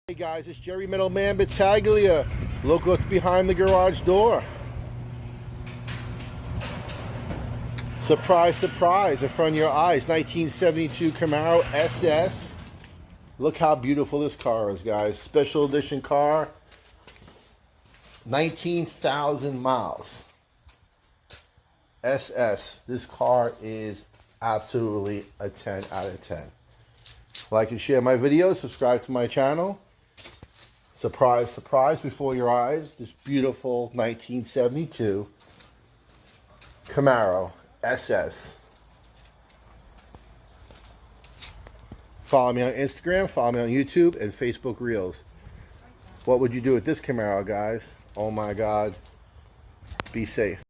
Hey guys, it's Jerry Middleman Battaglia. Look what's behind the garage door. Surprise, surprise, in front of your eyes. 1972 Camaro SS. Look how beautiful this car is, guys. Special edition car. 19,000 miles. SS. This car is absolutely a 10 out of 10. Like and share my videos. Subscribe to my channel. Surprise, surprise, before your eyes, this beautiful 1972 Camaro SS. Follow me on Instagram, follow me on YouTube, and Facebook Reels. What would you do with this Camaro, guys? Oh my God. Be safe.